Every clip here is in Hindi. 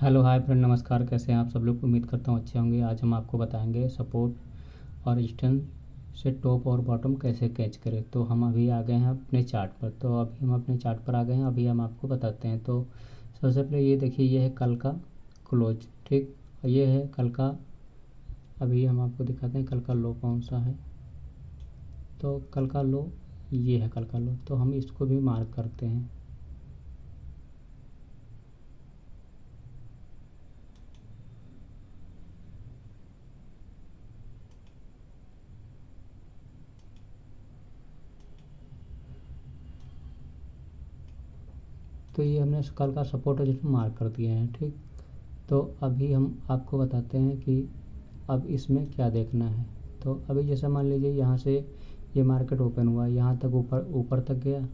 हेलो हाय फ्रेंड, नमस्कार। कैसे हैं आप सब लोग? उम्मीद करता हूँ अच्छे होंगे। आज हम आपको बताएंगे सपोर्ट और रेजिस्टेंस से टॉप और बॉटम कैसे कैच करें। तो हम अभी आ गए हैं अपने चार्ट पर। तो अभी हम अपने चार्ट पर आ गए हैं। अभी हम आपको बताते हैं। तो सबसे पहले ये देखिए, ये है कल का क्लोज, ठीक। और ये है कल का, अभी हम आपको दिखाते हैं कल का लो कौन सा है। तो कल का लो ये है, कल का लो। तो हम इसको भी मार्क करते हैं। तो ये हमने कल का सपोर्ट है जिसमें मार्क कर दिया है, ठीक। तो अभी हम आपको बताते हैं कि अब इसमें क्या देखना है। तो अभी जैसे मान लीजिए यहाँ से ये मार्केट ओपन हुआ, यहाँ तक ऊपर ऊपर तक गया,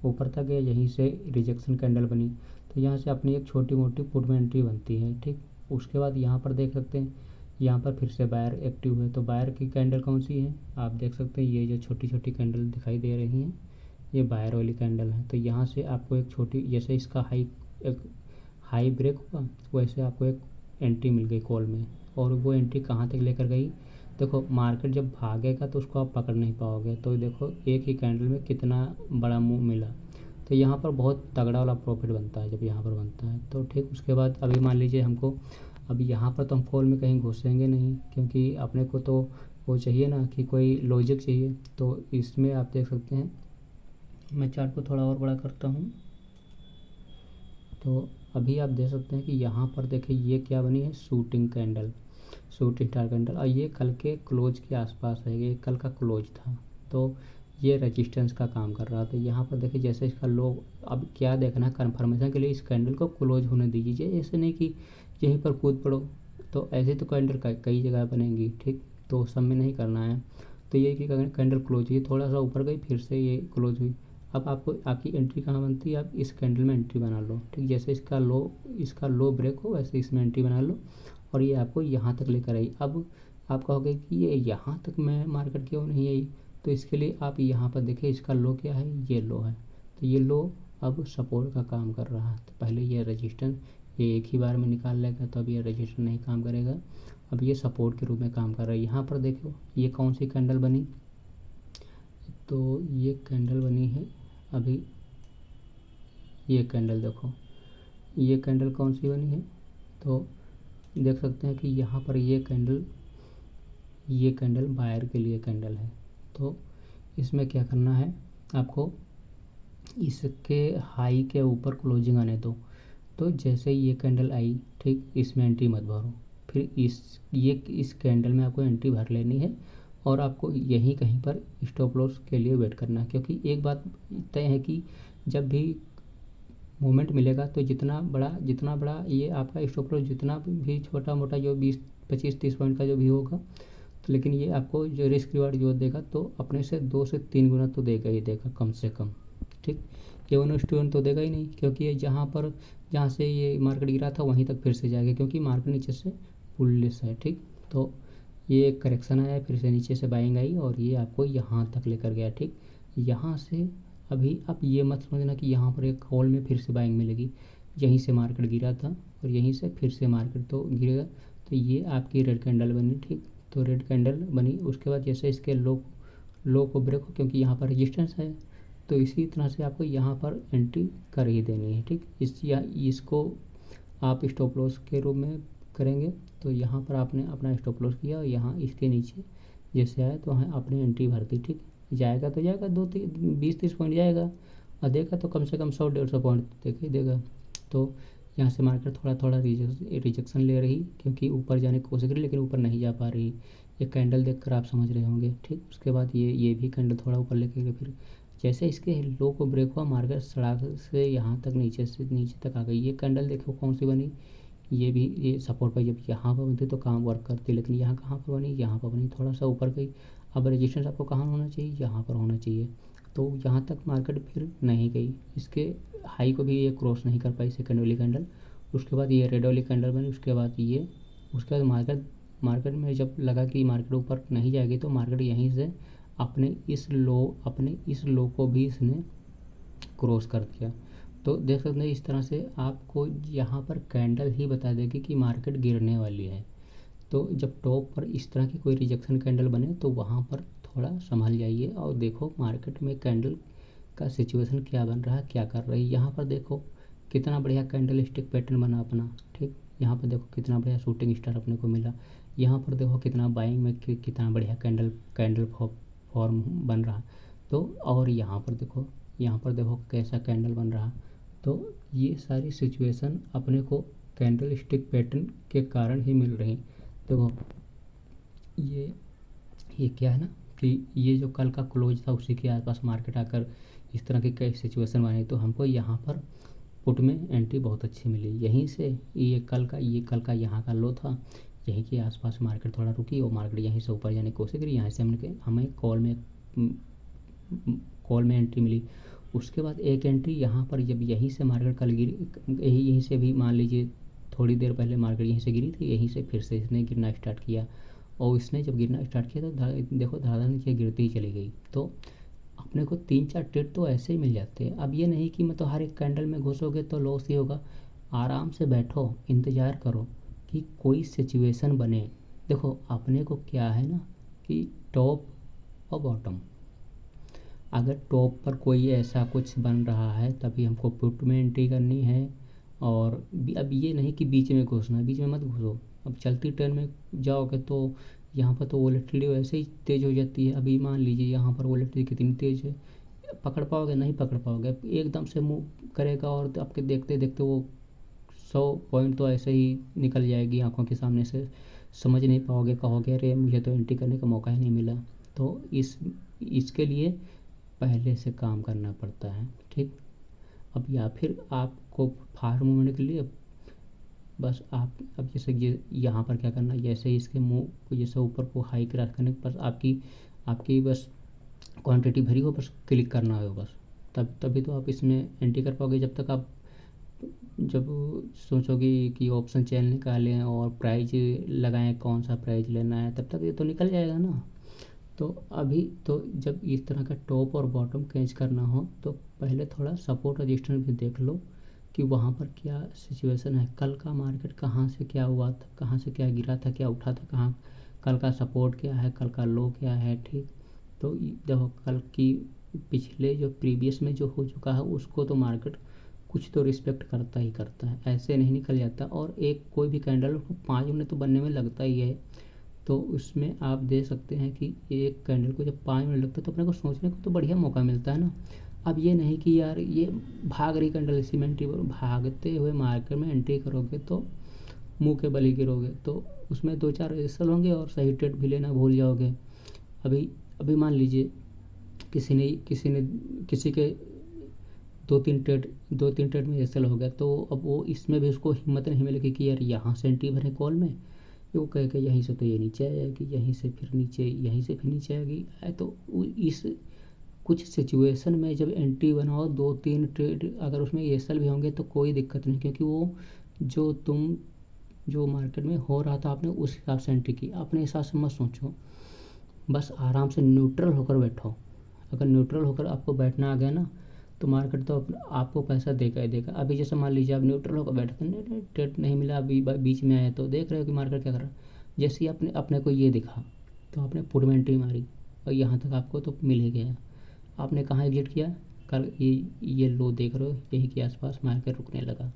ऊपर तक गया, यहीं से रिजेक्शन कैंडल बनी। तो यहाँ से अपनी एक छोटी मोटी पुट में एंट्री बनती है, ठीक। उसके बाद यहाँ पर देख सकते हैं, यहाँ पर फिर से बायर एक्टिव है। तो बायर की कैंडल कौन सी है आप देख सकते हैं, ये जो छोटी छोटी कैंडल दिखाई दे रही हैं ये बायर वाली कैंडल है। तो यहाँ से आपको एक छोटी, जैसे इसका एक हाई ब्रेक हुआ वैसे आपको एक एंट्री मिल गई कॉल में। और वो एंट्री कहाँ तक लेकर गई, देखो मार्केट जब भागेगा तो उसको आप पकड़ नहीं पाओगे। तो देखो एक ही कैंडल में कितना बड़ा मूव मिला। तो यहाँ पर बहुत तगड़ा वाला प्रॉफिट बनता है जब यहाँ पर बनता है। तो ठीक, उसके बाद अभी मान लीजिए हमको, अभी यहाँ पर तो हम कॉल में कहीं घुसेंगे नहीं, क्योंकि अपने को तो वो चाहिए ना कि कोई लॉजिक चाहिए। तो इसमें आप देख सकते हैं, मैं चार्ट को थोड़ा और बड़ा करता हूँ। तो अभी आप देख सकते हैं कि यहाँ पर देखिए ये क्या बनी है, shooting candle, shooting star candle. और ये कल के क्लोज के आसपास है, ये कल का क्लोज था। तो ये रेजिस्टेंस का काम कर रहा था। यहाँ पर देखिए जैसे इसका लो, अब क्या देखना है कन्फर्मेशन के लिए, इस कैंडल को क्लोज होने दीजिए। ऐसे नहीं कि यहीं पर कूद पड़ो। तो ऐसे तो कैंडल कई जगह बनेंगी, ठीक। तो सब में नहीं करना है। तो ये कि कैंडल क्लोज हुई, थोड़ा सा ऊपर गई, फिर से ये क्लोज हुई। अब आपको आपकी एंट्री कहाँ बनती है, आप इस कैंडल में एंट्री बना लो, ठीक। जैसे इसका लो ब्रेक हो वैसे इसमें एंट्री बना लो। और ये आपको यहाँ तक लेकर आई। अब आप कहोगे कि ये यहाँ तक मैं मार्केट क्यों नहीं आई, तो इसके लिए आप यहाँ पर देखिए इसका लो क्या है, ये लो है। तो ये लो अब सपोर्ट का काम कर रहा है। तो पहले ये रजिस्टेंस ये एक ही बार में निकाल लेगा, तो अब ये रजिस्टेंस नहीं काम करेगा। अब ये सपोर्ट के रूप में काम कर रहा है। यहाँ पर देखो ये कौन सी कैंडल बनी, तो ये कैंडल बनी है अभी, ये कैंडल देखो, ये कैंडल कौन सी बनी है। तो देख सकते हैं कि यहाँ पर ये कैंडल बायर के लिए कैंडल है। तो इसमें क्या करना है आपको, इसके हाई के ऊपर क्लोजिंग आने दो। तो जैसे ही ये कैंडल आई, ठीक, इसमें एंट्री मत भरो। फिर इस कैंडल में आपको एंट्री भर लेनी है। और आपको यहीं कहीं पर स्टॉप लॉस के लिए वेट करना है, क्योंकि एक बात तय है कि जब भी मोमेंट मिलेगा तो जितना बड़ा ये आपका स्टॉप लॉस, जितना भी छोटा मोटा जो 20 25 30 पॉइंट का जो भी होगा, तो लेकिन ये आपको जो रिस्क रिवार्ड जो देगा तो अपने से 2 से 3 गुना तो देगा ही देगा कम से कम, ठीक। ये 1:1 तो देगा ही नहीं, क्योंकि ये जहाँ से ये मार्केट गिरा था वहीं तक फिर से जाएगा, क्योंकि मार्केट नीचे से बुलिश है, ठीक। तो ये एक करेक्शन आया, फिर से नीचे से बाइंग आई और ये आपको यहाँ तक लेकर गया, ठीक। यहाँ से अभी आप ये मत समझना कि यहाँ पर एक होल में फिर से बाइंग मिलेगी। यहीं से मार्केट गिरा था और यहीं से फिर से मार्केट तो गिरेगा। तो ये आपकी रेड कैंडल बनी, ठीक। तो रेड कैंडल बनी, उसके बाद जैसे इसके लो को ब्रेक हो, क्योंकि यहाँ पर रेजिस्टेंस है, तो इसी तरह से आपको यहाँ पर एंट्री कर ही देनी है, ठीक। इसको आप स्टॉप लॉस के रूप में करेंगे। तो यहाँ पर आपने अपना स्टॉप लॉस किया और यहाँ इसके नीचे जैसे आया तो आपने एंट्री भर दी, ठीक। जाएगा तो जाएगा 20 30 पॉइंट जाएगा, और देगा तो कम से कम 100 150 पॉइंट देख ही देगा। तो यहाँ से मार्केट थोड़ा थोड़ा रिजेक्शन ले रही, क्योंकि ऊपर जाने की कोशिश करी लेकिन ऊपर नहीं जा पा रही। ये कैंडल देखकर आप समझ रहे होंगे, ठीक। उसके बाद ये भी कैंडल थोड़ा ऊपर लेके गए, फिर जैसे इसके लो को ब्रेक हुआ मार्केट सड़क से यहाँ तक नीचे तक आ गई। ये कैंडल देखो कौन सी बनी, ये सपोर्ट पर जब यहाँ पर बनती तो काम वर्क करती, लेकिन यहाँ कहाँ पर बनी, यहाँ पर बनी, थोड़ा सा ऊपर गई। अब रजिस्टेंस आपको कहाँ होना चाहिए, यहाँ पर होना चाहिए। तो यहाँ तक मार्केट फिर नहीं गई, इसके हाई को भी ये क्रॉस नहीं कर पाई सेकंड वाली कैंडल। उसके बाद ये रेड वाली कैंडल बनी, उसके बाद मार्केट में जब लगा कि मार्केट ऊपर नहीं जाएगी तो मार्केट यहीं से अपने इस लो को भी इसने क्रॉस कर दिया। तो देख सकते हैं इस तरह से आपको यहाँ पर कैंडल ही बता देगी कि मार्केट गिरने वाली है। तो जब टॉप पर इस तरह की कोई रिजेक्शन कैंडल बने तो वहाँ पर थोड़ा संभल जाइए और देखो मार्केट में कैंडल का सिचुएशन क्या बन रहा है, क्या कर रही है। यहाँ पर देखो कितना बढ़िया कैंडल स्टिक पैटर्न बना अपना, ठीक। यहाँ पर देखो कितना बढ़िया शूटिंग स्टार अपने को मिला। यहाँ पर देखो कितना बाइंग में कितना बढ़िया कैंडल फॉर्म बन रहा। तो और यहाँ पर देखो कैसा कैंडल बन रहा। तो ये सारी सिचुएशन अपने को कैंडल स्टिक पैटर्न के कारण ही मिल रही। देखो ये क्या है ना कि ये जो कल का क्लोज था उसी के आसपास मार्केट आकर इस तरह की कई सिचुएशन बनी। तो हमको यहाँ पर पुट में एंट्री बहुत अच्छी मिली। यहीं से ये कल का यहाँ का लो था, यहीं के आसपास मार्केट थोड़ा रुकी और मार्केट यहीं से ऊपर जाने की कोशिश करी। यहाँ से हमें कॉल में एंट्री मिली। उसके बाद एक एंट्री यहाँ पर जब यहीं से मार्केट कल गिरी, यहीं से भी मान लीजिए थोड़ी देर पहले मार्केट यहीं से गिरी थी, यहीं से फिर से इसने गिरना स्टार्ट किया। और इसने जब गिरना स्टार्ट किया तो देखो धड़ाधड़ नीचे गिरती ही चली गई। तो अपने को 3-4 ट्रेड तो ऐसे ही मिल जाते हैं। अब ये नहीं कि मैं तो हर एक कैंडल में घुसोगे तो लॉस ही होगा। आराम से बैठो, इंतज़ार करो कि कोई सिचुएशन बने। देखो अपने को क्या है ना कि टॉप और बॉटम, अगर टॉप पर कोई ऐसा कुछ बन रहा है तभी हमको पुट में एंट्री करनी है। और अब ये नहीं कि बीच में घुसना है, बीच में मत घुसो। अब चलती ट्रेन में जाओगे तो यहाँ पर तो वोलेटिलिटी वैसे ही तेज़ हो जाती है। अभी मान लीजिए यहाँ पर वोलेटिलिटी कितनी तेज़ है, पकड़ पाओगे? नहीं पकड़ पाओगे। एकदम से मूव करेगा और आपके देखते देखते वो 100 पॉइंट तो ऐसे ही निकल जाएगी आंखों के सामने से, समझ नहीं पाओगे, कहोगे अरे मुझे तो एंट्री करने का मौका ही नहीं मिला। तो इसके लिए पहले से काम करना पड़ता है, ठीक। अब या फिर आपको फास्ट मूवमेंट के लिए बस आप अब जैसे ये यहाँ पर क्या करना, जैसे इसके मुंह को जैसे ऊपर को हाई क्रॉस करने पर आपकी बस क्वांटिटी भरी हो, बस क्लिक करना हो बस, तभी तो आप इसमें एंट्री कर पाओगे। जब तक आप जब सोचोगे कि ऑप्शन चेन निकालें और प्राइज लगाएं, कौन सा प्राइज लेना है, तब तक ये तो निकल जाएगा ना। तो अभी तो जब इस तरह का टॉप और बॉटम कैच करना हो तो पहले थोड़ा सपोर्ट रजिस्टेंस भी देख लो कि वहाँ पर क्या सिचुएशन है, कल का मार्केट कहाँ से क्या हुआ था, कहाँ से क्या गिरा था, क्या उठा था, कहाँ कल का सपोर्ट क्या है, कल का लो क्या है, ठीक। तो देखो कल की पिछले जो प्रीवियस में जो हो चुका है उसको तो मार्केट कुछ तो रिस्पेक्ट करता ही करता है, ऐसे नहीं निकल जाता। और एक कोई भी कैंडल को 5 मिनट तो बनने में लगता ही है। तो उसमें आप दे सकते हैं कि एक कैंडल को जब 5 मिनट लगता है तो अपने को सोचने को तो बढ़िया मौका मिलता है ना। अब ये नहीं कि यार ये भाग रही कैंडल इसी में एंट्री, भागते हुए मार्केट में एंट्री करोगे तो मुंह के बल ही गिरोगे। तो उसमें 2-4 रिजल्ट होंगे और सही ट्रेड भी लेना भूल जाओगे। अभी मान लीजिए किसी के 2-3 ट्रेड में रिजल्ट हो गया, तो अब वो इसमें भी उसको हिम्मत नहीं मिलेगी कि यार यहाँ से एंट्री भरे कॉल में, वो कहे कि यहीं से तो ये नीचे आएगी, यहीं से फिर नीचे, यहीं से फिर नीचे आएगी। तो इस कुछ सिचुएशन में जब एंट्री बनाओ 2-3 ट्रेड अगर उसमें एसल भी होंगे तो कोई दिक्कत नहीं, क्योंकि वो जो मार्केट में हो रहा था आपने उस हिसाब से एंट्री की। अपने हिसाब से मत सोचो, बस आराम से न्यूट्रल होकर बैठो। अगर न्यूट्रल होकर आपको बैठना आ गया ना तो मार्केट तो आपको पैसा देगा ही देगा। अभी जैसे मान लीजिए आप न्यूट्रल होकर बैठे थे, ट्रेड नहीं मिला, अभी बीच में आए तो देख रहे हो कि मार्केट क्या कर रहा है। जैसे ही अपने को ये दिखा तो आपने पुट में एंट्री मारी और यहाँ तक आपको तो मिल ही गया। आपने कहाँ एग्जिट किया, कल ये लो देख रहे हो, यहीं के आसपास मार्केट रुकने लगा।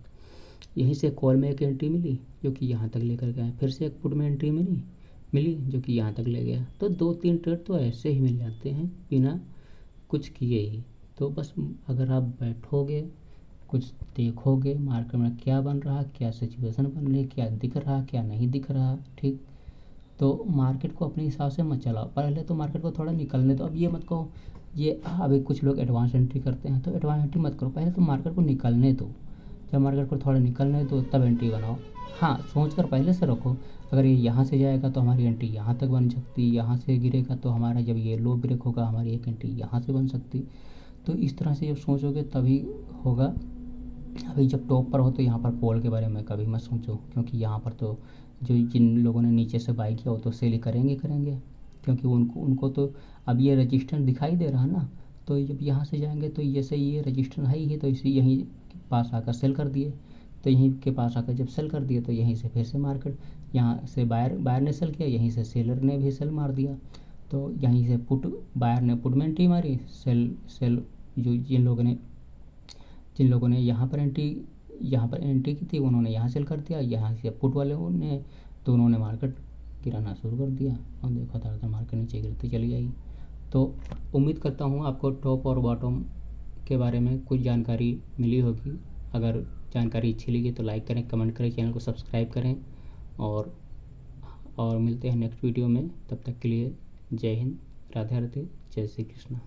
यहीं से कॉल में एक एंट्री मिली जो कि यहाँ तक लेकर गया, फिर से एक पुट में एंट्री मिली जो कि यहाँ तक ले गया। तो 2-3 ट्रेड तो ऐसे ही मिल जाते हैं बिना कुछ किए ही। तो बस अगर आप बैठोगे, कुछ देखोगे मार्केट में क्या बन रहा, क्या सिचुएशन बन रही, क्या दिख रहा, क्या नहीं दिख रहा, ठीक। तो मार्केट को अपने हिसाब से मत चलाओ, पहले तो मार्केट को थोड़ा निकलने दो। अब ये मत कहो ये अभी कुछ लोग एडवांस एंट्री करते हैं, तो एडवांस एंट्री मत करो, पहले तो मार्केट को निकलने दो। जब मार्केट को थोड़ा निकलने दो तब एंट्री बनाओ। हाँ, सोच कर पहले से रखो, अगर ये यहाँ से जाएगा तो हमारी एंट्री यहाँ तक बन सकती, यहाँ से गिरेगा तो हमारा जब ये लो ब्रेक होगा हमारी एक एंट्री यहाँ से बन सकती। तो इस तरह से जब सोचोगे तभी होगा। अभी जब टॉप पर हो तो यहाँ पर कॉल के बारे में कभी मत सोचो, क्योंकि यहाँ पर तो जिन लोगों ने नीचे से बाई किया वो तो सेल करेंगे, क्योंकि उनको तो अब ये रजिस्टेंस दिखाई दे रहा है ना। तो जब यहाँ से जाएंगे तो जैसे ये रजिस्टेंस है ही, तो इसी यहीं पास आकर सेल कर दिए। तो यहीं के पास आकर जब सेल कर दिए तो यहीं से फिर से मार्केट, यहाँ से बायर ने सेल किया, यहीं से सेलर ने भी सेल मार दिया। तो यहीं से बायर ने पुट में एंट्री मारी, सेल जो जिन लोगों ने यहाँ पर एंट्री की थी उन्होंने यहाँ सेल कर दिया, यहाँ से पुट वाले ने तो उन्होंने मार्केट गिराना शुरू कर दिया और देखो धड़ाधड़ मार्केट नीचे गिरती चली जाएगी। तो उम्मीद करता हूँ आपको टॉप और बॉटम के बारे में कुछ जानकारी मिली होगी। अगर जानकारी अच्छी लगी तो लाइक करें, कमेंट करें, चैनल को सब्सक्राइब करें और मिलते हैं नेक्स्ट वीडियो में। तब तक के लिए जय हिंद, राधे राधे, जय श्री कृष्ण।